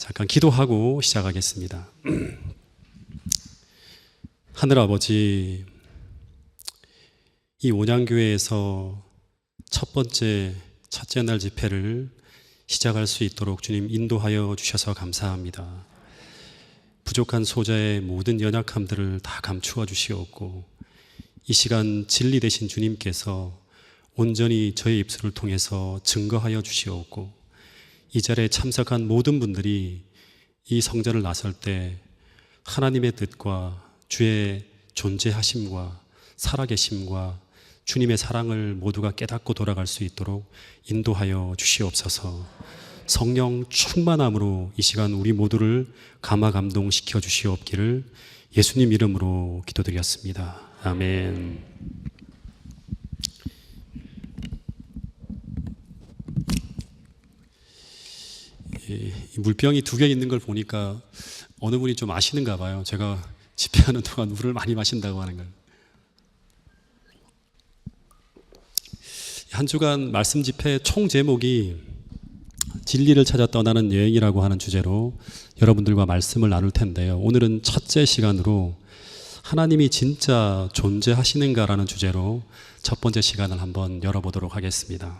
잠깐 기도하고 시작하겠습니다. 하늘아버지, 이 온양교회에서 첫째 날 집회를 시작할 수 있도록 주님 인도하여 주셔서 감사합니다. 부족한 소자의 모든 연약함들을 다 감추어 주시옵고, 이 시간 진리 되신 주님께서 온전히 저의 입술을 통해서 증거하여 주시옵고, 이 자리에 참석한 모든 분들이 이 성전을 나설 때 하나님의 뜻과 주의 존재하심과 살아계심과 주님의 사랑을 모두가 깨닫고 돌아갈 수 있도록 인도하여 주시옵소서. 성령 충만함으로 이 시간 우리 모두를 감화 감동시켜 주시옵기를 예수님 이름으로 기도드렸습니다. 아멘. 이 물병이 2개 있는 걸 보니까 어느 분이 좀 아시는가 봐요. 제가 집회하는 동안 물을 많이 마신다고 하는 걸. 한 주간 말씀 집회 총 제목이 진리를 찾아 떠나는 여행이라고 하는 주제로 여러분들과 말씀을 나눌 텐데요. 오늘은 첫째 시간으로 하나님이 진짜 존재하시는가라는 주제로 첫 번째 시간을 한번 열어보도록 하겠습니다.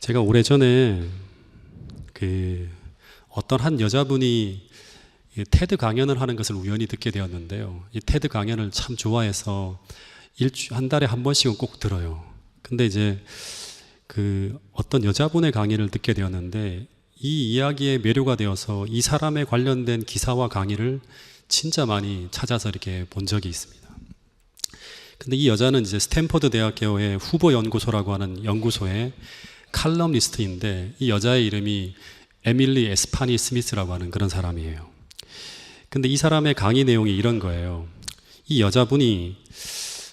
제가 오래전에 어떤 한 여자분이 테드 강연을 하는 것을 우연히 듣게 되었는데요. 이 테드 강연을 참 좋아해서 한 달에 한 번씩은 꼭 들어요. 근데 이제 어떤 여자분의 강의를 듣게 되었는데, 이 이야기에 매료가 되어서 이 사람에 관련된 기사와 강의를 진짜 많이 찾아서 이렇게 본 적이 있습니다. 근데 이 여자는 이제 스탠퍼드 대학교의 후보 연구소라고 하는 연구소의 칼럼니스트인데, 이 여자의 이름이 에밀리 에스파니 스미스라고 하는 그런 사람이에요. 근데 이 사람의 강의 내용이 이런 거예요. 이 여자분이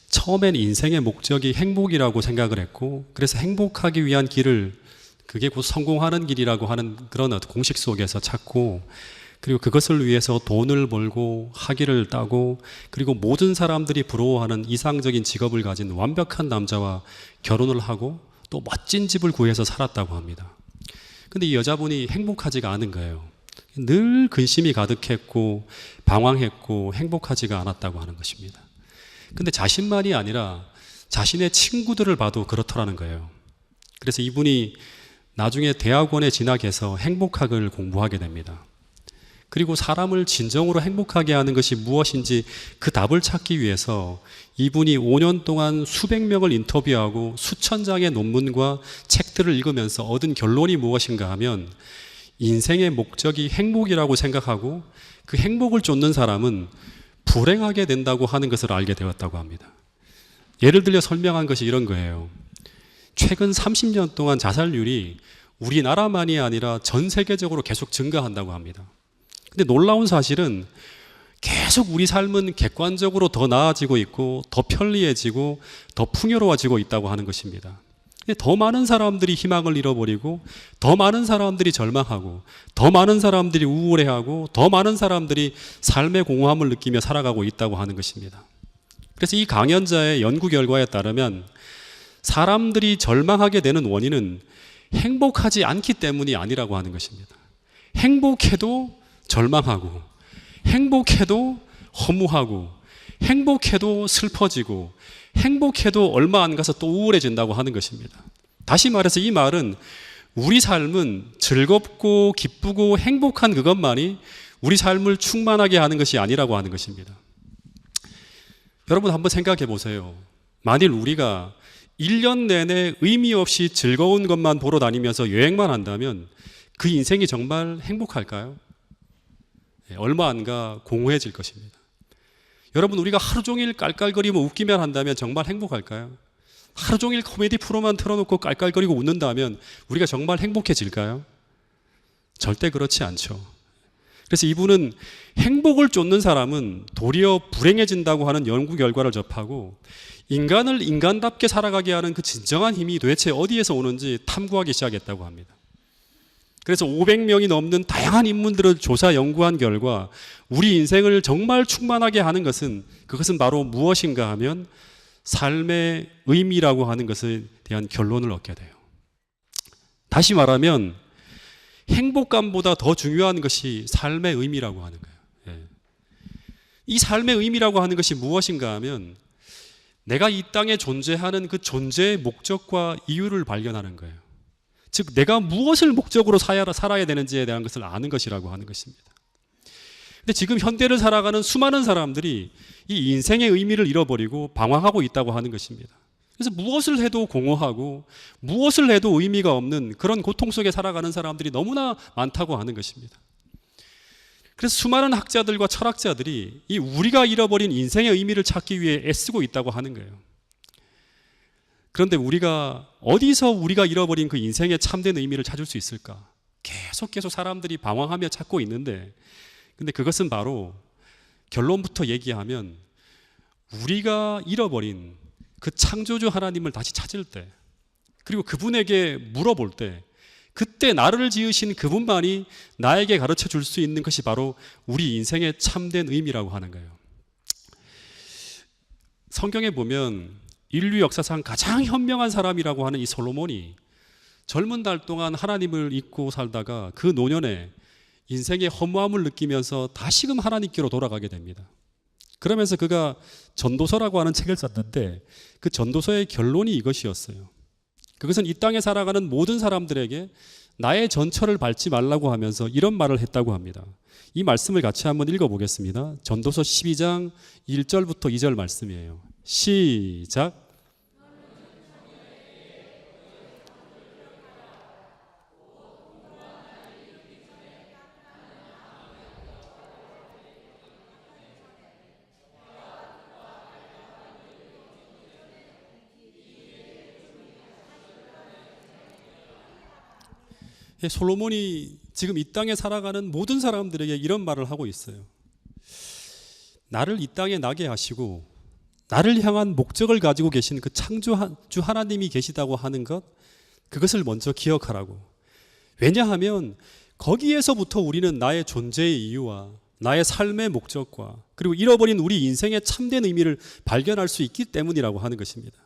처음엔 인생의 목적이 행복이라고 생각을 했고, 그래서 행복하기 위한 길을, 그게 곧 성공하는 길이라고 하는 그런 공식 속에서 찾고, 그리고 그것을 위해서 돈을 벌고 학위를 따고, 그리고 모든 사람들이 부러워하는 이상적인 직업을 가진 완벽한 남자와 결혼을 하고 또 멋진 집을 구해서 살았다고 합니다. 근데 이 여자분이 행복하지가 않은 거예요. 늘 근심이 가득했고 방황했고 행복하지가 않았다고 하는 것입니다. 근데 자신만이 아니라 자신의 친구들을 봐도 그렇더라는 거예요. 그래서 이분이 나중에 대학원에 진학해서 행복학을 공부하게 됩니다. 그리고 사람을 진정으로 행복하게 하는 것이 무엇인지 그 답을 찾기 위해서 이분이 5년 동안 수백 명을 인터뷰하고 수천 장의 논문과 책들을 읽으면서 얻은 결론이 무엇인가 하면, 인생의 목적이 행복이라고 생각하고 그 행복을 쫓는 사람은 불행하게 된다고 하는 것을 알게 되었다고 합니다. 예를 들려 설명한 것이 이런 거예요. 최근 30년 동안 자살률이 우리나라만이 아니라 전 세계적으로 계속 증가한다고 합니다. 근데 놀라운 사실은 계속 우리 삶은 객관적으로 더 나아지고 있고 더 편리해지고 더 풍요로워지고 있다고 하는 것입니다. 근데 더 많은 사람들이 희망을 잃어버리고, 더 많은 사람들이 절망하고, 더 많은 사람들이 우울해하고, 더 많은 사람들이 삶의 공허함을 느끼며 살아가고 있다고 하는 것입니다. 그래서 이 강연자의 연구 결과에 따르면 사람들이 절망하게 되는 원인은 행복하지 않기 때문이 아니라고 하는 것입니다. 행복해도 절망하고, 행복해도 허무하고, 행복해도 슬퍼지고, 행복해도 얼마 안 가서 또 우울해진다고 하는 것입니다. 다시 말해서 이 말은 우리 삶은 즐겁고 기쁘고 행복한 그것만이 우리 삶을 충만하게 하는 것이 아니라고 하는 것입니다. 여러분 한번 생각해 보세요. 만일 우리가 1년 내내 의미 없이 즐거운 것만 보러 다니면서 여행만 한다면 그 인생이 정말 행복할까요? 얼마 안 가 공허해질 것입니다. 여러분, 우리가 하루 종일 깔깔거리며 웃기만 한다면 정말 행복할까요? 하루 종일 코미디 프로만 틀어놓고 깔깔거리고 웃는다면 우리가 정말 행복해질까요? 절대 그렇지 않죠. 그래서 이분은 행복을 쫓는 사람은 도리어 불행해진다고 하는 연구 결과를 접하고, 인간을 인간답게 살아가게 하는 그 진정한 힘이 도대체 어디에서 오는지 탐구하기 시작했다고 합니다. 그래서 500명이 넘는 다양한 인물들을 조사 연구한 결과 우리 인생을 정말 충만하게 하는 것은, 그것은 바로 무엇인가 하면 삶의 의미라고 하는 것에 대한 결론을 얻게 돼요. 다시 말하면 행복감보다 더 중요한 것이 삶의 의미라고 하는 거예요. 예. 이 삶의 의미라고 하는 것이 무엇인가 하면 내가 이 땅에 존재하는 그 존재의 목적과 이유를 발견하는 거예요. 즉 내가 무엇을 목적으로 살아야 되는지에 대한 것을 아는 것이라고 하는 것입니다. 근데 지금 현대를 살아가는 수많은 사람들이 이 인생의 의미를 잃어버리고 방황하고 있다고 하는 것입니다. 그래서 무엇을 해도 공허하고 무엇을 해도 의미가 없는 그런 고통 속에 살아가는 사람들이 너무나 많다고 하는 것입니다. 그래서 수많은 학자들과 철학자들이 이 우리가 잃어버린 인생의 의미를 찾기 위해 애쓰고 있다고 하는 거예요. 그런데 어디서 우리가 잃어버린 그 인생의 참된 의미를 찾을 수 있을까? 계속 사람들이 방황하며 찾고 있는데, 근데 그것은 바로 결론부터 얘기하면 우리가 잃어버린 그 창조주 하나님을 다시 찾을 때, 그리고 그분에게 물어볼 때, 그때 나를 지으신 그분만이 나에게 가르쳐 줄 수 있는 것이 바로 우리 인생의 참된 의미라고 하는 거예요. 성경에 보면 인류 역사상 가장 현명한 사람이라고 하는 이 솔로몬이 젊은 날 동안 하나님을 잊고 살다가 그 노년에 인생의 허무함을 느끼면서 다시금 하나님께로 돌아가게 됩니다. 그러면서 그가 전도서라고 하는 책을 썼는데 그 전도서의 결론이 이것이었어요. 그것은 이 땅에 살아가는 모든 사람들에게 나의 전철을 밟지 말라고 하면서 이런 말을 했다고 합니다. 이 말씀을 같이 한번 읽어보겠습니다. 전도서 12장 1절부터 2절 말씀이에요. 시작. 솔로몬이 지금 이 땅에 살아가는 모든 사람들에게 이런 말을 하고 있어요. 나를 이 땅에 나게 하시고 나를 향한 목적을 가지고 계신 그 창조주 하나님이 계시다고 하는 것, 그것을 먼저 기억하라고. 왜냐하면 거기에서부터 우리는 나의 존재의 이유와 나의 삶의 목적과 그리고 잃어버린 우리 인생의 참된 의미를 발견할 수 있기 때문이라고 하는 것입니다.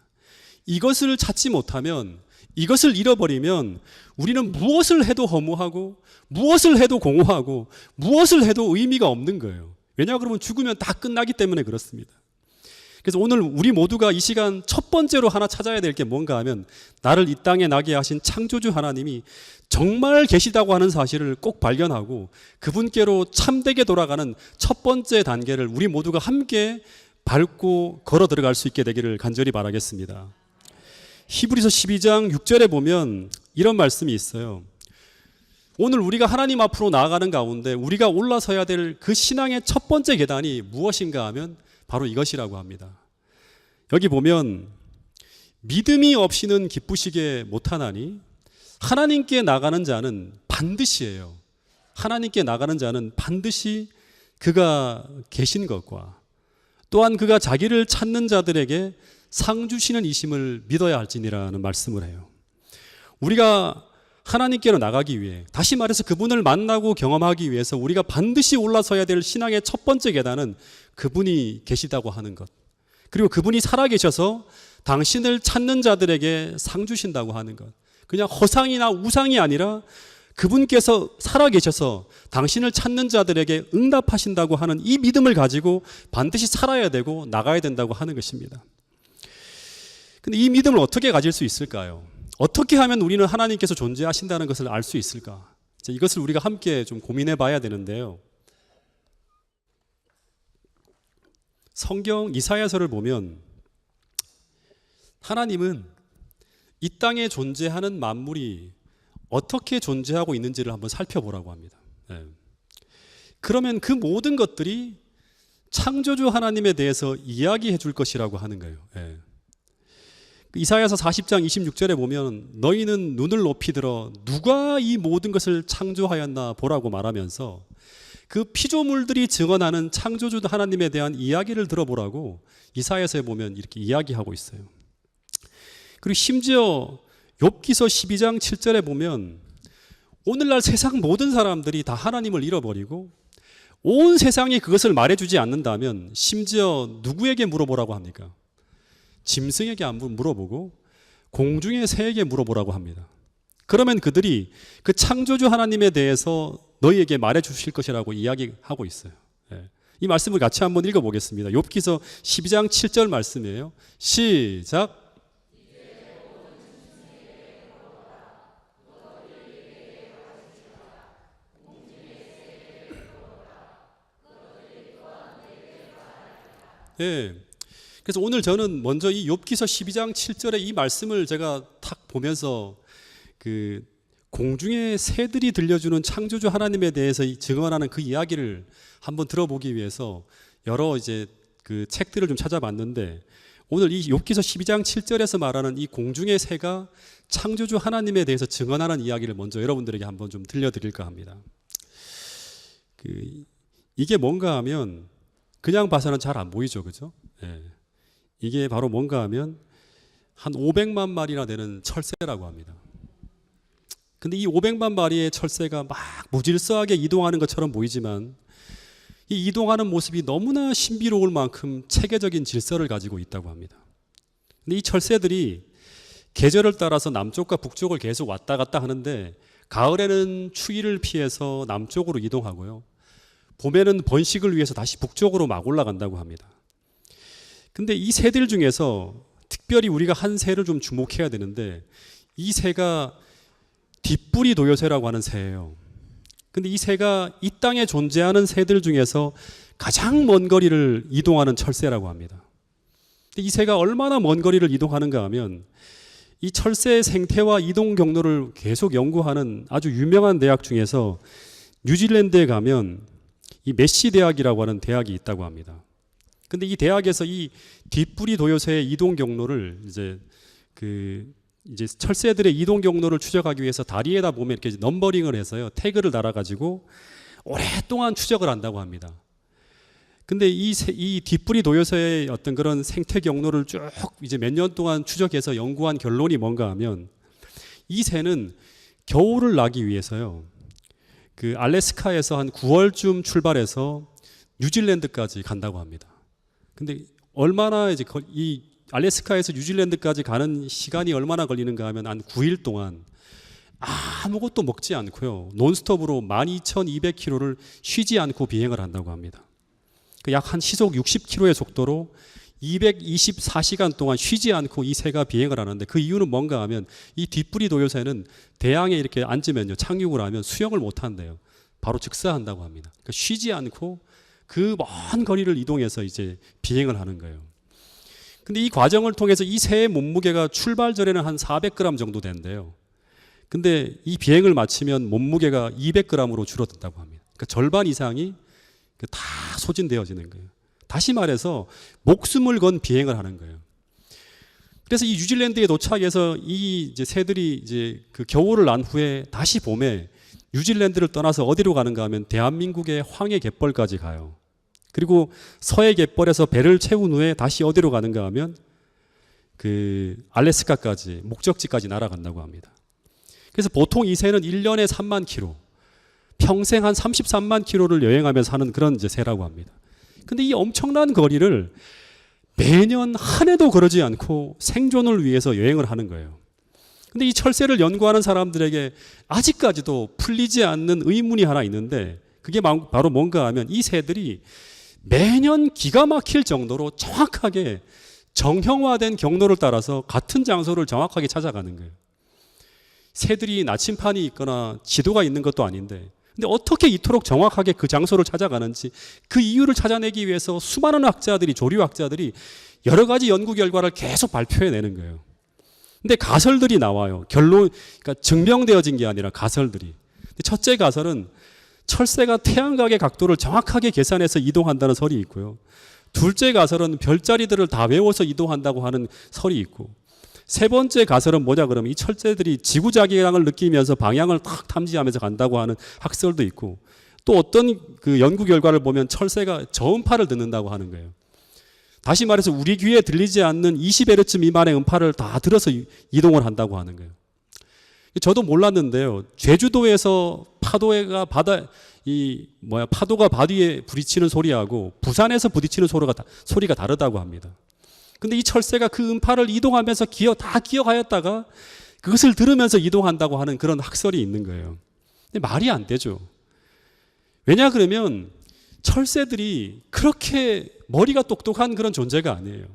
이것을 찾지 못하면, 이것을 잃어버리면 우리는 무엇을 해도 허무하고 무엇을 해도 공허하고 무엇을 해도 의미가 없는 거예요. 왜냐 그러면 죽으면 다 끝나기 때문에 그렇습니다. 그래서 오늘 우리 모두가 이 시간 첫 번째로 하나 찾아야 될 게 뭔가 하면 나를 이 땅에 나게 하신 창조주 하나님이 정말 계시다고 하는 사실을 꼭 발견하고 그분께로 참되게 돌아가는 첫 번째 단계를 우리 모두가 함께 밟고 걸어 들어갈 수 있게 되기를 간절히 바라겠습니다. 히브리서 12장 6절에 보면 이런 말씀이 있어요. 오늘 우리가 하나님 앞으로 나아가는 가운데 우리가 올라서야 될 그 신앙의 첫 번째 계단이 무엇인가 하면 바로 이것이라고 합니다. 여기 보면 믿음이 없이는 기쁘시게 못하나니 하나님께 나가는 자는 반드시예요. 하나님께 나가는 자는 반드시 그가 계신 것과 또한 그가 자기를 찾는 자들에게 상 주시는 이심을 믿어야 할지니라는 말씀을 해요. 우리가 하나님께로 나가기 위해, 다시 말해서 그분을 만나고 경험하기 위해서 우리가 반드시 올라서야 될 신앙의 첫 번째 계단은 그분이 계시다고 하는 것, 그리고 그분이 살아계셔서 당신을 찾는 자들에게 상 주신다고 하는 것. 그냥 허상이나 우상이 아니라 그분께서 살아계셔서 당신을 찾는 자들에게 응답하신다고 하는 이 믿음을 가지고 반드시 살아야 되고 나가야 된다고 하는 것입니다. 근데 이 믿음을 어떻게 가질 수 있을까요? 어떻게 하면 우리는 하나님께서 존재하신다는 것을 알 수 있을까? 이것을 우리가 함께 좀 고민해 봐야 되는데요. 성경 이사야서를 보면 하나님은 이 땅에 존재하는 만물이 어떻게 존재하고 있는지를 한번 살펴보라고 합니다. 그러면 그 모든 것들이 창조주 하나님에 대해서 이야기해 줄 것이라고 하는 거예요. 이사야서 40장 26절에 보면 너희는 눈을 높이 들어 누가 이 모든 것을 창조하였나 보라고 말하면서 그 피조물들이 증언하는 창조주 하나님에 대한 이야기를 들어보라고 이사야서에 보면 이렇게 이야기하고 있어요. 그리고 심지어 욥기서 12장 7절에 보면 오늘날 세상 모든 사람들이 다 하나님을 잃어버리고 온 세상이 그것을 말해주지 않는다면 심지어 누구에게 물어보라고 합니까? 짐승에게 안 물어보고 공중의 새에게 물어보라고 합니다. 그러면 그들이 그 창조주 하나님에 대해서 너희에게 말해 주실 것이라고 이야기하고 있어요. 예. 이 말씀을 같이 한번 읽어보겠습니다. 욥기서 12장 7절 말씀이에요. 시작. 예. 그래서 오늘 저는 먼저 이 욥기서 12장 7절의 이 말씀을 제가 탁 보면서 그 공중의 새들이 들려주는 창조주 하나님에 대해서 증언하는 그 이야기를 한번 들어보기 위해서 여러 이제 그 책들을 좀 찾아봤는데, 오늘 이 욥기서 12장 7절에서 말하는 이 공중의 새가 창조주 하나님에 대해서 증언하는 이야기를 먼저 여러분들에게 한번 좀 들려드릴까 합니다. 이게 뭔가 하면 그냥 봐서는 잘 안 보이죠, 그죠? 예. 이게 바로 뭔가 하면 한 500만 마리나 되는 철새라고 합니다. 근데 이 500만 마리의 철새가 막 무질서하게 이동하는 것처럼 보이지만 이 이동하는 모습이 너무나 신비로울 만큼 체계적인 질서를 가지고 있다고 합니다. 근데 이 철새들이 계절을 따라서 남쪽과 북쪽을 계속 왔다 갔다 하는데, 가을에는 추위를 피해서 남쪽으로 이동하고요, 봄에는 번식을 위해서 다시 북쪽으로 막 올라간다고 합니다. 근데 이 새들 중에서 특별히 우리가 한 새를 좀 주목해야 되는데, 이 새가 뒷부리 도요새라고 하는 새예요. 근데 이 새가 이 땅에 존재하는 새들 중에서 가장 먼 거리를 이동하는 철새라고 합니다. 근데 이 새가 얼마나 먼 거리를 이동하는가 하면, 이 철새의 생태와 이동 경로를 계속 연구하는 아주 유명한 대학 중에서 뉴질랜드에 가면 이 메시 대학이라고 하는 대학이 있다고 합니다. 근데 이 대학에서 이 뒷부리 도요새의 이동 경로를 이제 철새들의 이동 경로를 추적하기 위해서 다리에다 보면 이렇게 넘버링을 해서요, 태그를 달아가지고 오랫동안 추적을 한다고 합니다. 근데 이 뒷부리 도요새의 어떤 그런 생태 경로를 쭉 이제 몇 년 동안 추적해서 연구한 결론이 뭔가 하면, 이 새는 겨울을 나기 위해서요, 그 알래스카에서 한 9월쯤 출발해서 뉴질랜드까지 간다고 합니다. 근데 얼마나 이제 이 알래스카에서 뉴질랜드까지 가는 시간이 얼마나 걸리는가 하면 한 9일 동안 아무것도 먹지 않고요, 논스톱으로 12,200km를 쉬지 않고 비행을 한다고 합니다. 약 한 시속 60km의 속도로 224시간 동안 쉬지 않고 이 새가 비행을 하는데, 그 이유는 뭔가 하면 이 뒷부리 도요새는 대양에 이렇게 앉으면요, 착륙을 하면 수영을 못 한대요. 바로 즉사한다고 합니다. 그러니까 쉬지 않고 그 먼 거리를 이동해서 이제 비행을 하는 거예요. 근데 이 과정을 통해서 이 새의 몸무게가 출발 전에는 한 400g 정도 된대요. 근데 이 비행을 마치면 몸무게가 200g으로 줄어든다고 합니다. 그러니까 절반 이상이 다 소진되어지는 거예요. 다시 말해서 목숨을 건 비행을 하는 거예요. 그래서 이 뉴질랜드에 도착해서 이 이제 새들이 이제 그 겨울을 난 후에 다시 봄에 뉴질랜드를 떠나서 어디로 가는가 하면 대한민국의 황해 갯벌까지 가요. 그리고 서해 갯벌에서 배를 채운 후에 다시 어디로 가는가 하면 그 알래스카까지, 목적지까지 날아간다고 합니다. 그래서 보통 이 새는 1년에 3만 킬로, 평생 한 33만 킬로를 여행하면서 사는 그런 이제 새라고 합니다. 근데 이 엄청난 거리를 매년 한 해도 거르지 않고 생존을 위해서 여행을 하는 거예요. 근데 이 철새를 연구하는 사람들에게 아직까지도 풀리지 않는 의문이 하나 있는데, 그게 바로 뭔가 하면 이 새들이 매년 기가 막힐 정도로 정확하게 정형화된 경로를 따라서 같은 장소를 정확하게 찾아가는 거예요. 새들이 나침판이 있거나 지도가 있는 것도 아닌데, 근데 어떻게 이토록 정확하게 그 장소를 찾아가는지, 그 이유를 찾아내기 위해서 수많은 학자들이, 조류학자들이 여러 가지 연구 결과를 계속 발표해내는 거예요. 근데 가설들이 나와요. 그러니까 증명되어진 게 아니라 가설들이. 첫째 가설은 철새가 태양각의 각도를 정확하게 계산해서 이동한다는 설이 있고요. 둘째 가설은 별자리들을 다 외워서 이동한다고 하는 설이 있고, 세 번째 가설은 뭐냐 그러면 이 철새들이 지구자기장을 느끼면서 방향을 딱 탐지하면서 간다고 하는 학설도 있고, 또 어떤 그 연구 결과를 보면 철새가 저음파를 듣는다고 하는 거예요. 다시 말해서 우리 귀에 들리지 않는 20Hz 미만의 음파를 다 들어서 이동을 한다고 하는 거예요. 저도 몰랐는데요, 제주도에서 파도가 바다 위에 부딪히는 소리하고 부산에서 부딪히는 소리가 다르다고 합니다. 근데 이 철새가 그 음파를 이동하면서 다 기억하였다가 그것을 들으면서 이동한다고 하는 그런 학설이 있는 거예요. 근데 말이 안 되죠. 왜냐 그러면 철새들이 그렇게 머리가 똑똑한 그런 존재가 아니에요.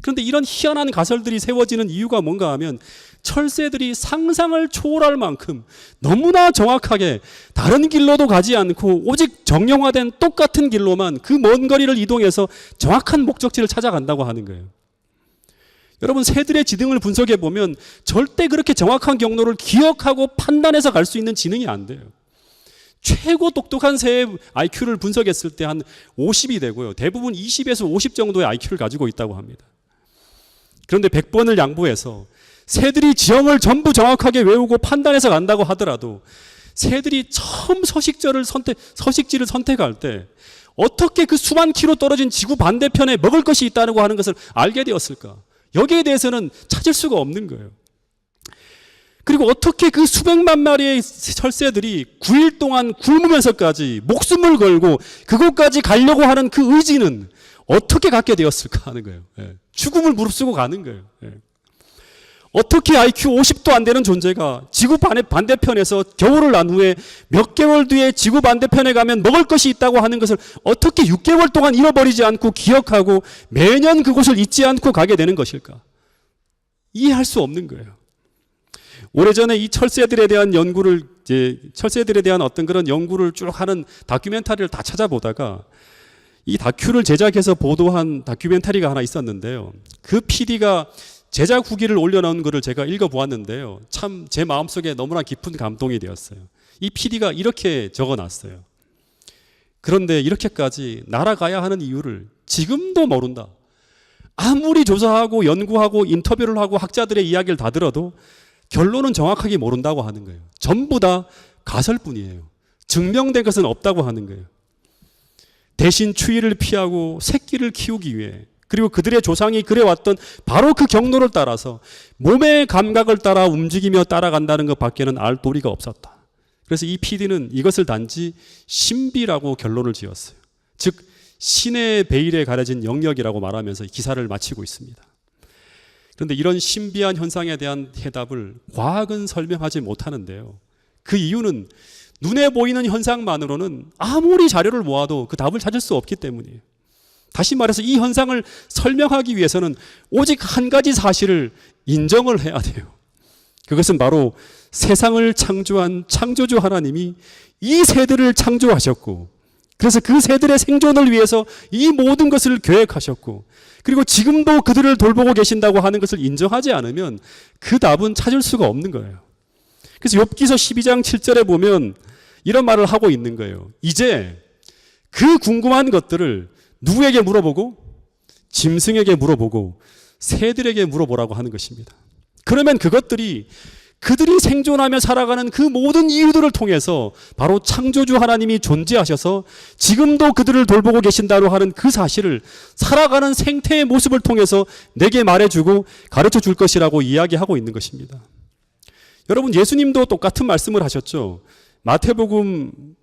그런데 이런 희한한 가설들이 세워지는 이유가 뭔가 하면 철새들이 상상을 초월할 만큼 너무나 정확하게 다른 길로도 가지 않고 오직 정형화된 똑같은 길로만 그 먼 거리를 이동해서 정확한 목적지를 찾아간다고 하는 거예요. 여러분, 새들의 지능을 분석해 보면 절대 그렇게 정확한 경로를 기억하고 판단해서 갈 수 있는 지능이 안 돼요. 최고 똑똑한 새의 IQ를 분석했을 때 한 50이 되고요. 대부분 20에서 50 정도의 IQ를 가지고 있다고 합니다. 그런데 100번을 양보해서 새들이 지형을 전부 정확하게 외우고 판단해서 간다고 하더라도 새들이 처음 서식지를 선택할 때 어떻게 그 수만 킬로 떨어진 지구 반대편에 먹을 것이 있다고 하는 것을 알게 되었을까? 여기에 대해서는 찾을 수가 없는 거예요. 그리고 어떻게 그 수백만 마리의 철새들이 9일 동안 굶으면서까지 목숨을 걸고 그곳까지 가려고 하는 그 의지는 어떻게 갖게 되었을까 하는 거예요. 죽음을 무릅쓰고 가는 거예요. 어떻게 IQ 50도 안 되는 존재가 지구 반대편에서 겨울을 난 후에 몇 개월 뒤에 지구 반대편에 가면 먹을 것이 있다고 하는 것을 어떻게 6개월 동안 잃어버리지 않고 기억하고 매년 그곳을 잊지 않고 가게 되는 것일까? 이해할 수 없는 거예요. 오래전에 이 철새들에 대한 철새들에 대한 어떤 그런 연구를 쭉 하는 다큐멘터리를 다 찾아보다가 이 다큐를 제작해서 보도한 다큐멘터리가 하나 있었는데요. 그 PD가 제작 후기를 올려놓은 것을 제가 읽어보았는데요. 참 제 마음속에 너무나 깊은 감동이 되었어요. 이 PD가 이렇게 적어놨어요. 그런데 이렇게까지 날아가야 하는 이유를 지금도 모른다. 아무리 조사하고 연구하고 인터뷰를 하고 학자들의 이야기를 다 들어도 결론은 정확하게 모른다고 하는 거예요. 전부 다 가설뿐이에요. 증명된 것은 없다고 하는 거예요. 대신 추위를 피하고 새끼를 키우기 위해 그리고 그들의 조상이 그래왔던 바로 그 경로를 따라서 몸의 감각을 따라 움직이며 따라간다는 것 밖에는 알 도리가 없었다. 그래서 이 PD는 이것을 단지 신비라고 결론을 지었어요. 즉 신의 베일에 가려진 영역이라고 말하면서 기사를 마치고 있습니다. 그런데 이런 신비한 현상에 대한 해답을 과학은 설명하지 못하는데요. 그 이유는 눈에 보이는 현상만으로는 아무리 자료를 모아도 그 답을 찾을 수 없기 때문이에요. 다시 말해서 이 현상을 설명하기 위해서는 오직 한 가지 사실을 인정을 해야 돼요. 그것은 바로 세상을 창조한 창조주 하나님이 이 새들을 창조하셨고, 그래서 그 새들의 생존을 위해서 이 모든 것을 계획하셨고, 그리고 지금도 그들을 돌보고 계신다고 하는 것을 인정하지 않으면 그 답은 찾을 수가 없는 거예요. 그래서 욥기서 12장 7절에 보면 이런 말을 하고 있는 거예요. 이제 그 궁금한 것들을 누구에게 물어보고? 짐승에게 물어보고 새들에게 물어보라고 하는 것입니다. 그러면 그것들이 그들이 생존하며 살아가는 그 모든 이유들을 통해서 바로 창조주 하나님이 존재하셔서 지금도 그들을 돌보고 계신다고 하는 그 사실을 살아가는 생태의 모습을 통해서 내게 말해주고 가르쳐 줄 것이라고 이야기하고 있는 것입니다. 여러분, 예수님도 똑같은 말씀을 하셨죠. 마태복음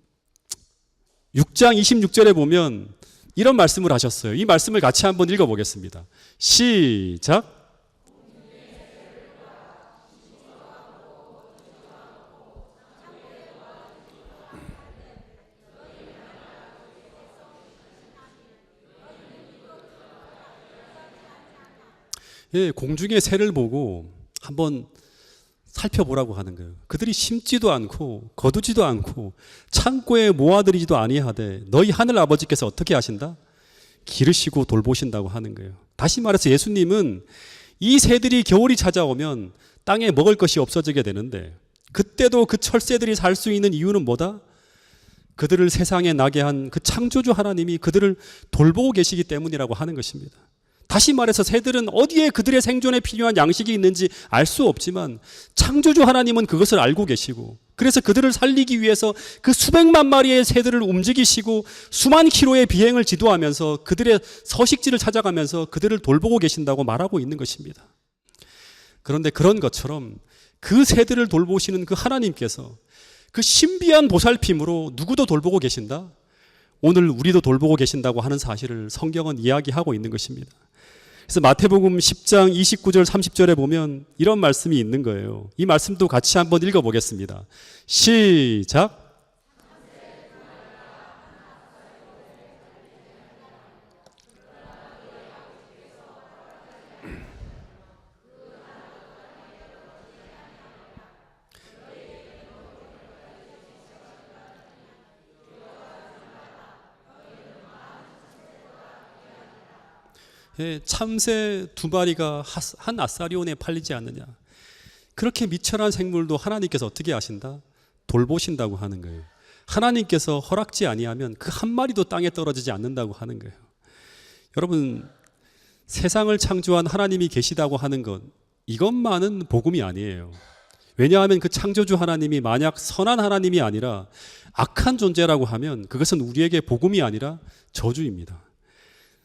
6장 26절에 보면 이런 말씀을 하셨어요. 이 말씀을 같이 한번 읽어보겠습니다. 시작. 예, 공중의 새를 보고 한번 살펴보라고 하는 거예요. 그들이 심지도 않고 거두지도 않고 창고에 모아들이지도 아니하되 너희 하늘 아버지께서 어떻게 하신다? 기르시고 돌보신다고 하는 거예요. 다시 말해서 예수님은 이 새들이 겨울이 찾아오면 땅에 먹을 것이 없어지게 되는데 그때도 그 철새들이 살 수 있는 이유는 뭐다? 그들을 세상에 나게 한 그 창조주 하나님이 그들을 돌보고 계시기 때문이라고 하는 것입니다. 다시 말해서 새들은 어디에 그들의 생존에 필요한 양식이 있는지 알 수 없지만 창조주 하나님은 그것을 알고 계시고, 그래서 그들을 살리기 위해서 그 수백만 마리의 새들을 움직이시고 수만 킬로의 비행을 지도하면서 그들의 서식지를 찾아가면서 그들을 돌보고 계신다고 말하고 있는 것입니다. 그런데 그런 것처럼 그 새들을 돌보시는 그 하나님께서 그 신비한 보살핌으로 누구도 돌보고 계신다? 오늘 우리도 돌보고 계신다고 하는 사실을 성경은 이야기하고 있는 것입니다. 그래서 마태복음 10장 29절 30절에 보면 이런 말씀이 있는 거예요. 이 말씀도 같이 한번 읽어보겠습니다. 시작. 참새 2마리가 한 아사리온에 팔리지 않느냐. 그렇게 미천한 생물도 하나님께서 어떻게 하신다? 돌보신다고 하는 거예요. 하나님께서 허락지 아니하면 그 한 마리도 땅에 떨어지지 않는다고 하는 거예요. 여러분, 세상을 창조한 하나님이 계시다고 하는 것, 이것만은 복음이 아니에요. 왜냐하면 그 창조주 하나님이 만약 선한 하나님이 아니라 악한 존재라고 하면 그것은 우리에게 복음이 아니라 저주입니다.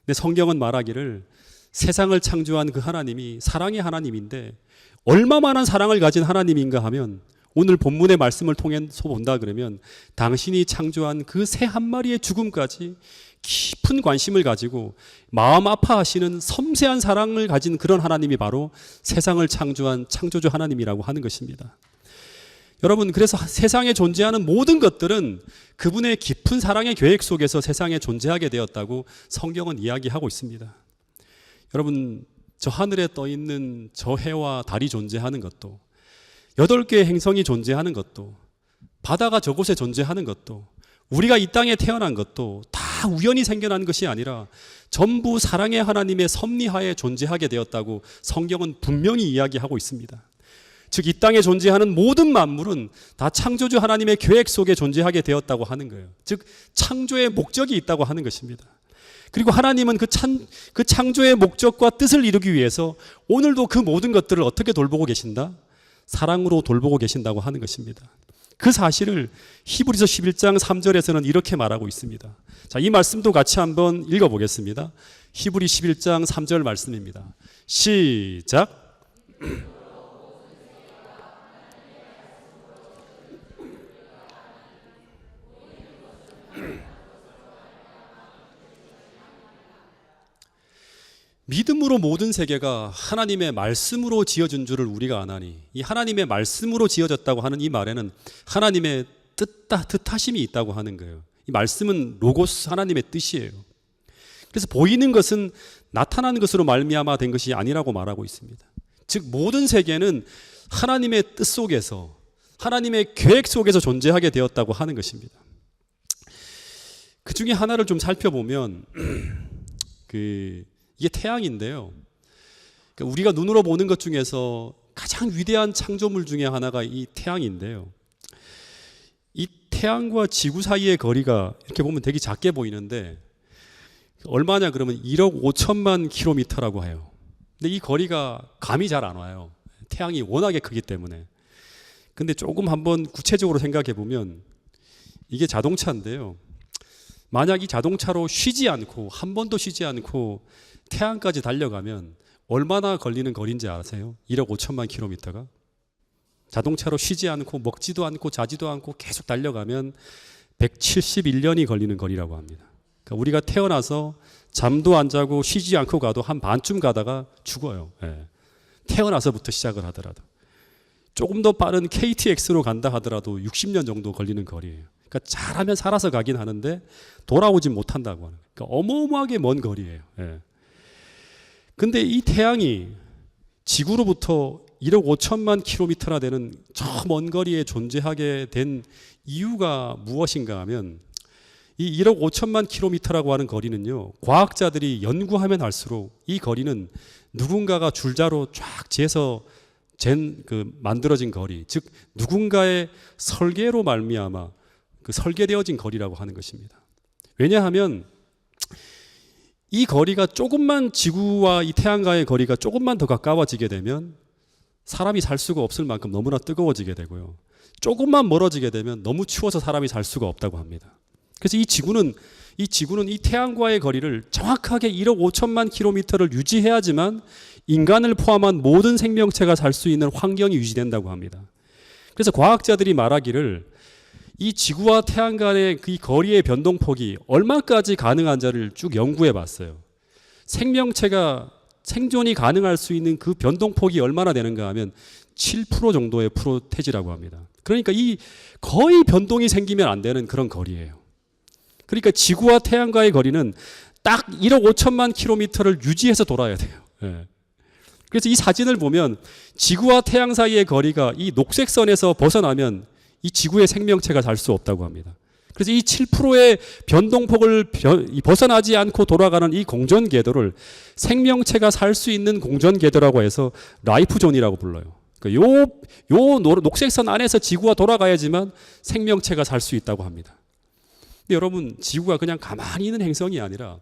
근데 성경은 말하기를 세상을 창조한 그 하나님이 사랑의 하나님인데 얼마만한 사랑을 가진 하나님인가 하면 오늘 본문의 말씀을 통해서 본다 그러면 당신이 창조한 그 새 한 마리의 죽음까지 깊은 관심을 가지고 마음 아파하시는 섬세한 사랑을 가진 그런 하나님이 바로 세상을 창조한 창조주 하나님이라고 하는 것입니다. 여러분, 그래서 세상에 존재하는 모든 것들은 그분의 깊은 사랑의 계획 속에서 세상에 존재하게 되었다고 성경은 이야기하고 있습니다. 여러분, 저 하늘에 떠 있는 저 해와 달이 존재하는 것도, 8개의 행성이 존재하는 것도, 바다가 저곳에 존재하는 것도, 우리가 이 땅에 태어난 것도 다 우연히 생겨난 것이 아니라 전부 사랑의 하나님의 섭리하에 존재하게 되었다고 성경은 분명히 이야기하고 있습니다. 즉, 이 땅에 존재하는 모든 만물은 다 창조주 하나님의 계획 속에 존재하게 되었다고 하는 거예요. 즉, 창조의 목적이 있다고 하는 것입니다. 그리고 하나님은 그 창조의 목적과 뜻을 이루기 위해서 오늘도 그 모든 것들을 어떻게 돌보고 계신다? 사랑으로 돌보고 계신다고 하는 것입니다. 그 사실을 히브리서 11장 3절에서는 이렇게 말하고 있습니다. 자, 이 말씀도 같이 한번 읽어보겠습니다. 히브리 11장 3절 말씀입니다. 시작. 믿음으로 모든 세계가 하나님의 말씀으로 지어진 줄을 우리가 아나니, 이 하나님의 말씀으로 지어졌다고 하는 이 말에는 하나님의 뜻하심이 있다고 하는 거예요. 이 말씀은 로고스, 하나님의 뜻이에요. 그래서 보이는 것은 나타나는 것으로 말미암아 된 것이 아니라고 말하고 있습니다. 즉, 모든 세계는 하나님의 뜻 속에서, 하나님의 계획 속에서 존재하게 되었다고 하는 것입니다. 그 중에 하나를 좀 살펴보면 이게 태양인데요. 그러니까 우리가 눈으로 보는 것 중에서 가장 위대한 창조물 중에 하나가 이 태양인데요. 이 태양과 지구 사이의 거리가 이렇게 보면 되게 작게 보이는데 얼마냐 그러면 1억 5천만 킬로미터라고 해요. 근데 이 거리가 감이 잘 안 와요. 태양이 워낙에 크기 때문에. 근데 조금 한번 구체적으로 생각해 보면 이게 자동차인데요. 만약 이 자동차로 쉬지 않고 한 번도 쉬지 않고 태양까지 달려가면 얼마나 걸리는 거리인지 아세요? 1억 5천만 킬로미터가. 자동차로 쉬지 않고 먹지도 않고 자지도 않고 계속 달려가면 171년이 걸리는 거리라고 합니다. 그러니까 우리가 태어나서 잠도 안 자고 쉬지 않고 가도 한 반쯤 가다가 죽어요. 예. 태어나서부터 시작을 하더라도. 조금 더 빠른 KTX로 간다 하더라도 60년 정도 걸리는 거리예요. 그러니까 잘하면 살아서 가긴 하는데 돌아오진 못한다고 하는 거예요. 그러니까 어마어마하게 먼 거리예요. 예. 근데 이 태양이 지구로부터 1억 5천만 킬로미터나 되는 저 먼 거리에 존재하게 된 이유가 무엇인가 하면 이 1억 5천만 킬로미터라고 하는 거리는요, 과학자들이 연구하면 할수록 이 거리는 누군가가 줄자로 쫙 재서 만들어진 거리, 즉 누군가의 설계로 말미암아 그 설계되어진 거리라고 하는 것입니다. 왜냐하면 이 거리가 조금만, 지구와 이 태양과의 거리가 조금만 더 가까워지게 되면 사람이 살 수가 없을 만큼 너무나 뜨거워지게 되고요. 조금만 멀어지게 되면 너무 추워서 사람이 살 수가 없다고 합니다. 그래서 이 지구는 이 태양과의 거리를 정확하게 1억 5천만 킬로미터를 유지해야지만 인간을 포함한 모든 생명체가 살 수 있는 환경이 유지된다고 합니다. 그래서 과학자들이 말하기를 이 지구와 태양 간의 그 거리의 변동폭이 얼마까지 가능한지를 쭉 연구해 봤어요. 생명체가 생존이 가능할 수 있는 그 변동폭이 얼마나 되는가 하면 7% 정도의 프로테지라고 합니다. 그러니까 이 거의 변동이 생기면 안 되는 그런 거리예요. 그러니까 지구와 태양과의 거리는 딱 1억 5천만 킬로미터를 유지해서 돌아야 돼요. 예. 그래서 이 사진을 보면 지구와 태양 사이의 거리가 이 녹색선에서 벗어나면 이 지구의 생명체가 살 수 없다고 합니다. 그래서 이 7%의 변동폭을 벗어나지 않고 돌아가는 이 공전 궤도를 생명체가 살 수 있는 공전 궤도라고 해서 라이프존이라고 불러요. 그러니까 요 녹색선 안에서 지구가 돌아가야지만 생명체가 살 수 있다고 합니다. 근데 여러분, 지구가 그냥 가만히 있는 행성이 아니라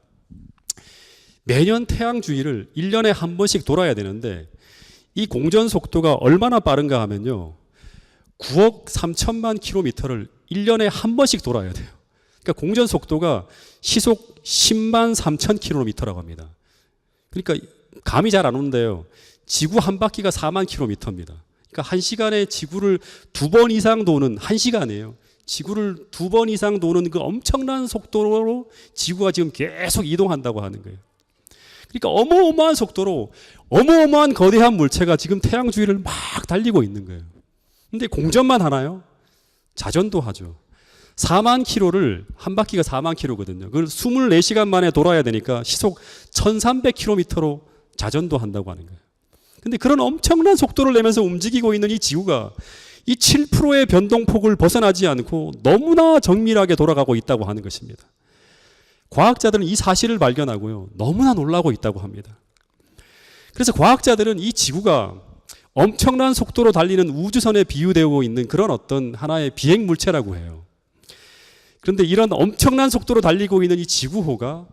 매년 태양 주위를 1년에 한 번씩 돌아야 되는데 이 공전 속도가 얼마나 빠른가 하면요, 9억 3천만 킬로미터를 1년에 한 번씩 돌아야 돼요. 그러니까 공전 속도가 시속 10만 3천 킬로미터라고 합니다. 그러니까 감이 잘 안 오는데요, 지구 한 바퀴가 4만 킬로미터입니다. 그러니까 한 시간에 지구를 2번 이상 도는, 한 시간이에요, 지구를 2번 이상 도는 그 엄청난 속도로 지구가 지금 계속 이동한다고 하는 거예요. 그러니까 어마어마한 속도로 어마어마한 거대한 물체가 지금 태양 주위를 막 달리고 있는 거예요. 근데 공전만 하나요? 자전도 하죠. 4만 킬로를, 한 바퀴가 4만 킬로거든요. 그걸 24시간 만에 돌아야 되니까 시속 1300km로 자전도 한다고 하는 거예요. 근데 그런 엄청난 속도를 내면서 움직이고 있는 이 지구가 이 7%의 변동폭을 벗어나지 않고 너무나 정밀하게 돌아가고 있다고 하는 것입니다. 과학자들은 이 사실을 발견하고요, 너무나 놀라고 있다고 합니다. 그래서 과학자들은 이 지구가 엄청난 속도로 달리는 우주선에 비유되고 있는 그런 어떤 하나의 비행 물체라고 해요. 그런데 이런 엄청난 속도로 달리고 있는 이 지구호가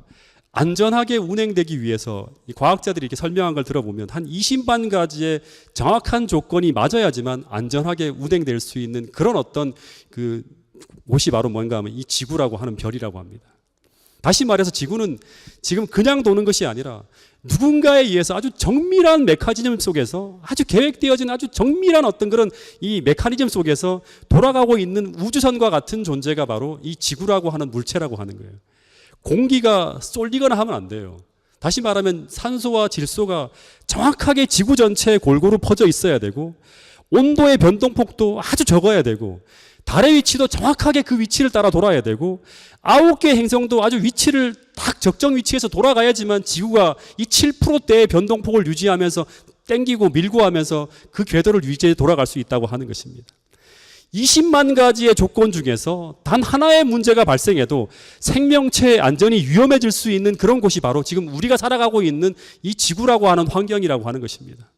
안전하게 운행되기 위해서 이 과학자들이 이렇게 설명한 걸 들어보면 한 20만 가지의 정확한 조건이 맞아야지만 안전하게 운행될 수 있는 그런 어떤 그 곳이 바로 뭔가 하면 이 지구라고 하는 별이라고 합니다. 다시 말해서 지구는 지금 그냥 도는 것이 아니라 누군가에 의해서 아주 정밀한 메커니즘 속에서, 아주 계획되어진 아주 정밀한 어떤 그런 이 메커니즘 속에서 돌아가고 있는 우주선과 같은 존재가 바로 이 지구라고 하는 물체라고 하는 거예요. 공기가 쏠리거나 하면 안 돼요. 다시 말하면 산소와 질소가 정확하게 지구 전체에 골고루 퍼져 있어야 되고, 온도의 변동폭도 아주 적어야 되고, 달의 위치도 정확하게 그 위치를 따라 돌아야 되고, 9개의 행성도 아주 위치를 딱 적정 위치에서 돌아가야지만 지구가 이 7%대의 변동폭을 유지하면서 땡기고 밀고 하면서 그 궤도를 유지해 돌아갈 수 있다고 하는 것입니다. 20만 가지의 조건 중에서 단 하나의 문제가 발생해도 생명체의 안전이 위험해질 수 있는 그런 곳이 바로 지금 우리가 살아가고 있는 이 지구라고 하는 환경이라고 하는 것입니다.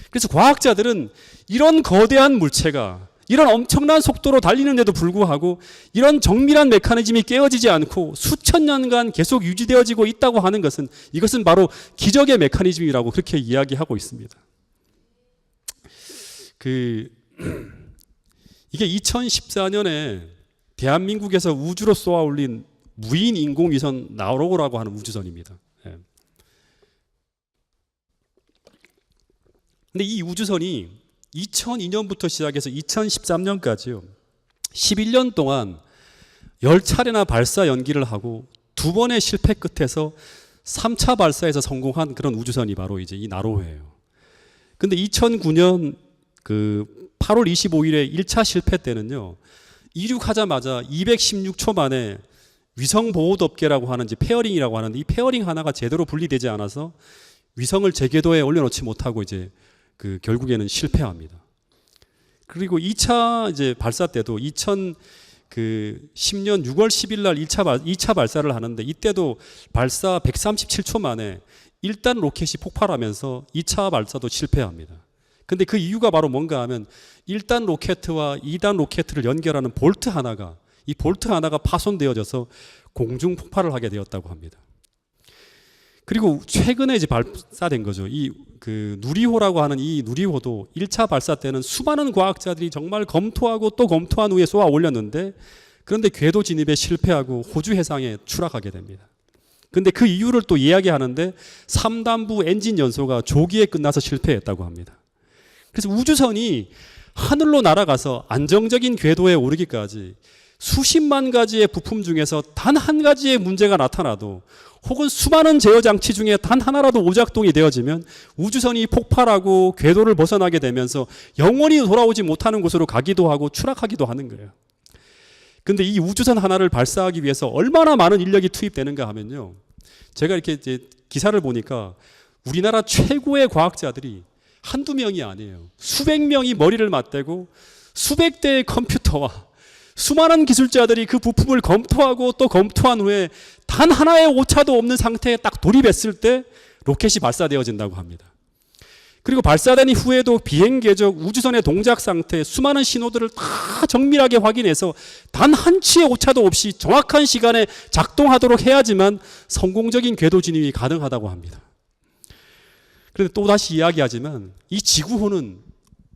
그래서 과학자들은 이런 거대한 물체가 이런 엄청난 속도로 달리는데도 불구하고 이런 정밀한 메커니즘이 깨어지지 않고 수천 년간 계속 유지되어지고 있다고 하는 것은, 이것은 바로 기적의 메커니즘이라고 그렇게 이야기하고 있습니다. 이게 2014년에 대한민국에서 우주로 쏘아 올린 무인 인공위성 나로호라고 하는 우주선입니다. 근데 이 우주선이 2002년부터 시작해서 2013년까지요, 11년 동안 10차례나 발사 연기를 하고 2번의 실패 끝에서 3차 발사에서 성공한 그런 우주선이 바로 이제 이 나로호예요. 근데 2009년 그 8월 25일에 1차 실패 때는요, 이륙하자마자 216초 만에 위성보호덮개라고 하는 이제 페어링이라고 하는데, 이 페어링 하나가 제대로 분리되지 않아서 위성을 제궤도에 올려놓지 못하고 이제 결국에는 실패합니다. 그리고 2차 이제 발사 때도 2010년 6월 10일 날 2차 발사를 하는데, 이때도 발사 137초 만에 1단 로켓이 폭발하면서 2차 발사도 실패합니다. 근데 그 이유가 바로 뭔가 하면 1단 로켓과 2단 로켓을 연결하는 볼트 하나가, 이 볼트 하나가 파손되어져서 공중 폭발을 하게 되었다고 합니다. 그리고 최근에 이제 발사된 거죠. 누리호라고 하는 이 누리호도 1차 발사 때는 수많은 과학자들이 정말 검토하고 또 검토한 후에 쏘아 올렸는데, 그런데 궤도 진입에 실패하고 호주 해상에 추락하게 됩니다. 근데 그 이유를 또 이야기하는데 3단부 엔진 연소가 조기에 끝나서 실패했다고 합니다. 그래서 우주선이 하늘로 날아가서 안정적인 궤도에 오르기까지 수십만 가지의 부품 중에서 단 한 가지의 문제가 나타나도 혹은 수많은 제어 장치 중에 단 하나라도 오작동이 되어지면 우주선이 폭발하고 궤도를 벗어나게 되면서 영원히 돌아오지 못하는 곳으로 가기도 하고 추락하기도 하는 거예요. 근데 이 우주선 하나를 발사하기 위해서 얼마나 많은 인력이 투입되는가 하면요. 제가 이렇게 이제 기사를 보니까 우리나라 최고의 과학자들이 한두 명이 아니에요. 수백 명이 머리를 맞대고 수백 대의 컴퓨터와 수많은 기술자들이 그 부품을 검토하고 또 검토한 후에 단 하나의 오차도 없는 상태에 딱 돌입했을 때 로켓이 발사되어진다고 합니다. 그리고 발사된 후에도 비행 궤적 우주선의 동작 상태 수많은 신호들을 다 정밀하게 확인해서 단 한 치의 오차도 없이 정확한 시간에 작동하도록 해야지만 성공적인 궤도 진입이 가능하다고 합니다. 그런데 또다시 이야기하지만 이 지구호는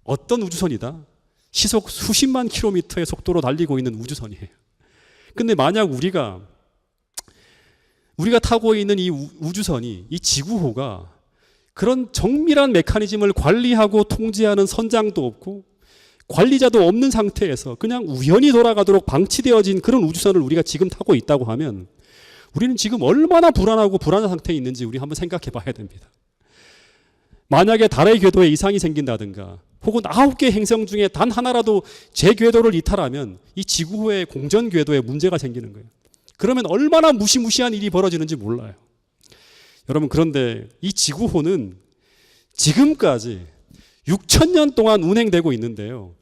어떤 우주선이다? 시속 수십만 킬로미터의 속도로 달리고 있는 우주선이에요. 근데 만약 우리가 타고 있는 이 우주선이, 이 지구호가 그런 정밀한 메커니즘을 관리하고 통제하는 선장도 없고 관리자도 없는 상태에서 그냥 우연히 돌아가도록 방치되어진 그런 우주선을 우리가 지금 타고 있다고 하면 우리는 지금 얼마나 불안하고 불안한 상태에 있는지 우리 한번 생각해 봐야 됩니다. 만약에 달의 궤도에 이상이 생긴다든가 혹은 9개 행성 중에 단 하나라도 제 궤도를 이탈하면 이 지구호의 공전 궤도에 문제가 생기는 거예요. 그러면 얼마나 무시무시한 일이 벌어지는지 몰라요. 여러분, 그런데 이 지구호는 지금까지 6,000년 동안 운행되고 있는데요.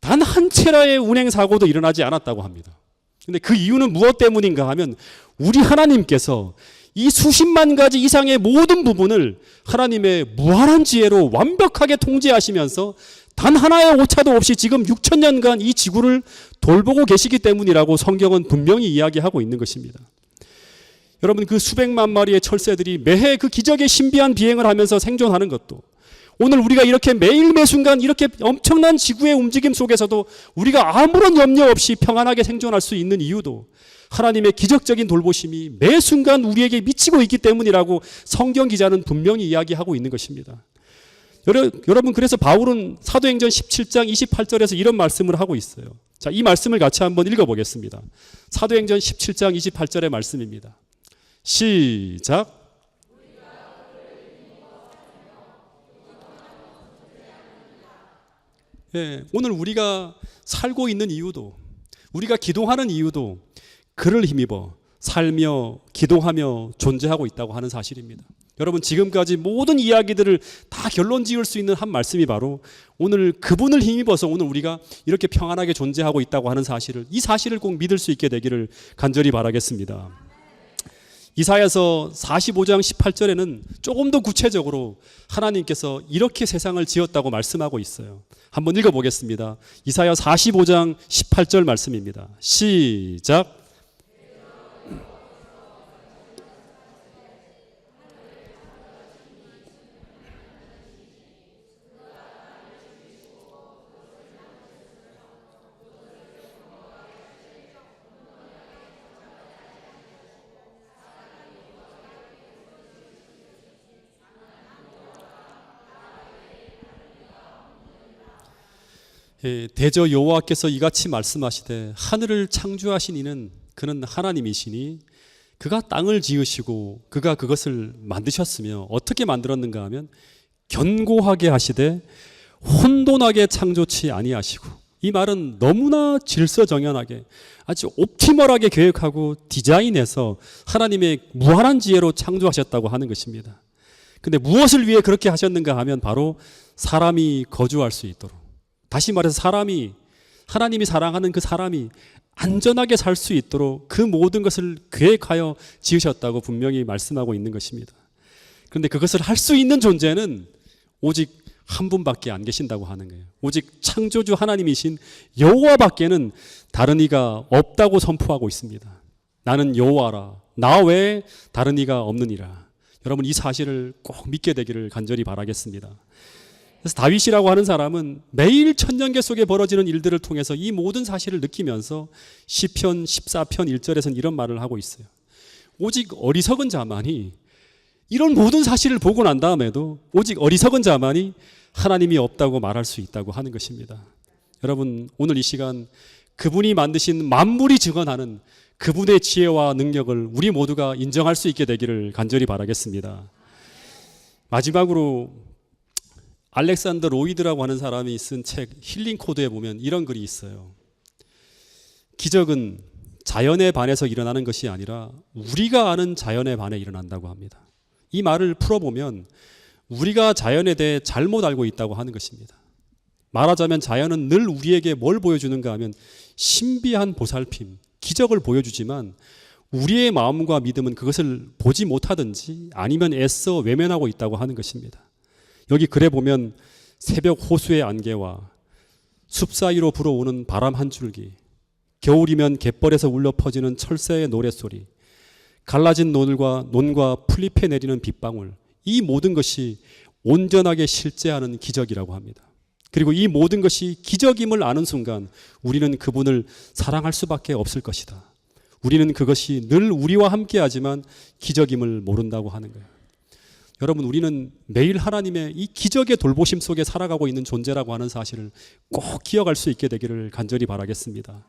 단 한 차례의 운행 사고도 일어나지 않았다고 합니다. 근데 그 이유는 무엇 때문인가 하면 우리 하나님께서 이 수십만 가지 이상의 모든 부분을 하나님의 무한한 지혜로 완벽하게 통제하시면서 단 하나의 오차도 없이 지금 6,000년간 이 지구를 돌보고 계시기 때문이라고 성경은 분명히 이야기하고 있는 것입니다. 여러분, 그 수백만 마리의 철새들이 매해 그 기적의 신비한 비행을 하면서 생존하는 것도, 오늘 우리가 이렇게 매일 매순간 이렇게 엄청난 지구의 움직임 속에서도 우리가 아무런 염려 없이 평안하게 생존할 수 있는 이유도 하나님의 기적적인 돌보심이 매 순간 우리에게 미치고 있기 때문이라고 성경 기자는 분명히 이야기하고 있는 것입니다. 여러분, 그래서 바울은 사도행전 17장 28절에서 이런 말씀을 하고 있어요. 자, 이 말씀을 같이 한번 읽어보겠습니다. 사도행전 17장 28절의 말씀입니다. 시작. 예, 오늘 우리가 살고 있는 이유도, 우리가 기도하는 이유도 그를 힘입어 살며 기도하며 존재하고 있다고 하는 사실입니다. 여러분, 지금까지 모든 이야기들을 다 결론 지을 수 있는 한 말씀이 바로 오늘 그분을 힘입어서 오늘 우리가 이렇게 평안하게 존재하고 있다고 하는 사실을, 이 사실을 꼭 믿을 수 있게 되기를 간절히 바라겠습니다. 이사야서 45장 18절에는 조금 더 구체적으로 하나님께서 이렇게 세상을 지었다고 말씀하고 있어요. 한번 읽어보겠습니다. 이사야 45장 18절 말씀입니다. 시작. 대저 여호와께서 이같이 말씀하시되 하늘을 창조하신 이는 그는 하나님이시니 그가 땅을 지으시고 그가 그것을 만드셨으며 어떻게 만들었는가 하면 견고하게 하시되 혼돈하게 창조치 아니하시고, 이 말은 너무나 질서정연하게 아주 옵티멀하게 계획하고 디자인해서 하나님의 무한한 지혜로 창조하셨다고 하는 것입니다. 근데 무엇을 위해 그렇게 하셨는가 하면 바로 사람이 거주할 수 있도록, 다시 말해서 하나님이 사랑하는 그 사람이 안전하게 살 수 있도록 그 모든 것을 계획하여 지으셨다고 분명히 말씀하고 있는 것입니다. 그런데 그것을 할 수 있는 존재는 오직 한 분밖에 안 계신다고 하는 거예요. 오직 창조주 하나님이신 여호와밖에는 다른 이가 없다고 선포하고 있습니다. 나는 여호와라, 나 외에 다른 이가 없느니라. 여러분, 이 사실을 꼭 믿게 되기를 간절히 바라겠습니다. 그래서 다윗이라고 하는 사람은 매일 천년계 속에 벌어지는 일들을 통해서 이 모든 사실을 느끼면서 시편 14편 1절에서는 이런 말을 하고 있어요. 오직 어리석은 자만이, 이런 모든 사실을 보고 난 다음에도 오직 어리석은 자만이 하나님이 없다고 말할 수 있다고 하는 것입니다. 여러분, 오늘 이 시간 그분이 만드신 만물이 증언하는 그분의 지혜와 능력을 우리 모두가 인정할 수 있게 되기를 간절히 바라겠습니다. 마지막으로 알렉산더 로이드라고 하는 사람이 쓴 책 힐링 코드에 보면 이런 글이 있어요. 기적은 자연에 반해서 일어나는 것이 아니라 우리가 아는 자연에 반해 일어난다고 합니다. 이 말을 풀어보면 우리가 자연에 대해 잘못 알고 있다고 하는 것입니다. 말하자면 자연은 늘 우리에게 뭘 보여주는가 하면 신비한 보살핌, 기적을 보여주지만 우리의 마음과 믿음은 그것을 보지 못하든지 아니면 애써 외면하고 있다고 하는 것입니다. 여기 글에 보면 새벽 호수의 안개와 숲 사이로 불어오는 바람 한 줄기, 겨울이면 갯벌에서 울려 퍼지는 철새의 노랫소리, 갈라진 논과 풀잎에 내리는 빗방울, 이 모든 것이 온전하게 실제하는 기적이라고 합니다. 그리고 이 모든 것이 기적임을 아는 순간 우리는 그분을 사랑할 수밖에 없을 것이다. 우리는 그것이 늘 우리와 함께하지만 기적임을 모른다고 하는 거예요. 여러분, 우리는 매일 하나님의 이 기적의 돌보심 속에 살아가고 있는 존재라고 하는 사실을 꼭 기억할 수 있게 되기를 간절히 바라겠습니다.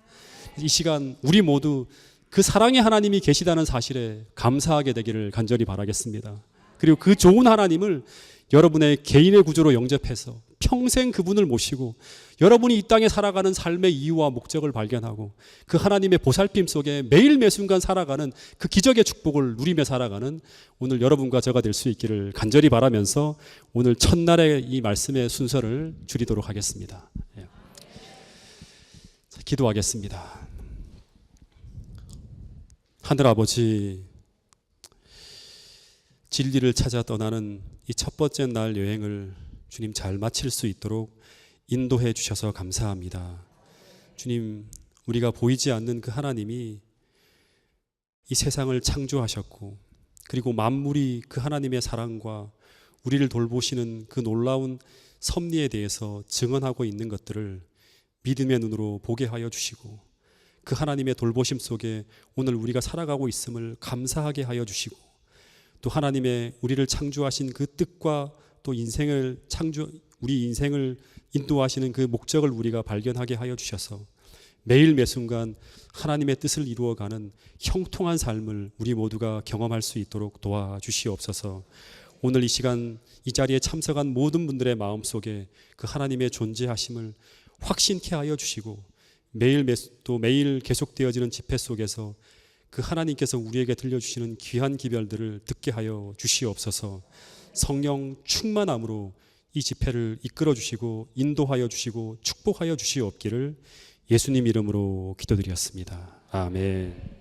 이 시간 우리 모두 그 사랑의 하나님이 계시다는 사실에 감사하게 되기를 간절히 바라겠습니다. 그리고 그 좋은 하나님을 여러분의 개인의 구조로 영접해서 평생 그분을 모시고 여러분이 이 땅에 살아가는 삶의 이유와 목적을 발견하고 그 하나님의 보살핌 속에 매일 매순간 살아가는 그 기적의 축복을 누리며 살아가는 오늘 여러분과 저가 될 수 있기를 간절히 바라면서 오늘 첫날의 이 말씀의 순서를 줄이도록 하겠습니다. 기도하겠습니다. 하늘아버지, 진리를 찾아 떠나는 이 첫 번째 날 여행을 주님 잘 마칠 수 있도록 인도해 주셔서 감사합니다. 주님, 우리가 보이지 않는 그 하나님이 이 세상을 창조하셨고 그리고 만물이 그 하나님의 사랑과 우리를 돌보시는 그 놀라운 섭리에 대해서 증언하고 있는 것들을 믿음의 눈으로 보게 하여 주시고 그 하나님의 돌보심 속에 오늘 우리가 살아가고 있음을 감사하게 하여 주시고 또 하나님의 우리를 창조하신 그 뜻과 또 우리 인생을 인도하시는 그 목적을 우리가 발견하게 하여 주셔서 매일 매순간 하나님의 뜻을 이루어가는 형통한 삶을 우리 모두가 경험할 수 있도록 도와주시옵소서. 오늘 이 시간 이 자리에 참석한 모든 분들의 마음속에 그 하나님의 존재하심을 확신케 하여 주시고 매일 계속되어지는 집회 속에서 그 하나님께서 우리에게 들려주시는 귀한 기별들을 듣게 하여 주시옵소서. 성령 충만함으로 이 집회를 이끌어 주시고 인도하여 주시고 축복하여 주시옵기를 예수님 이름으로 기도드렸습니다. 아멘.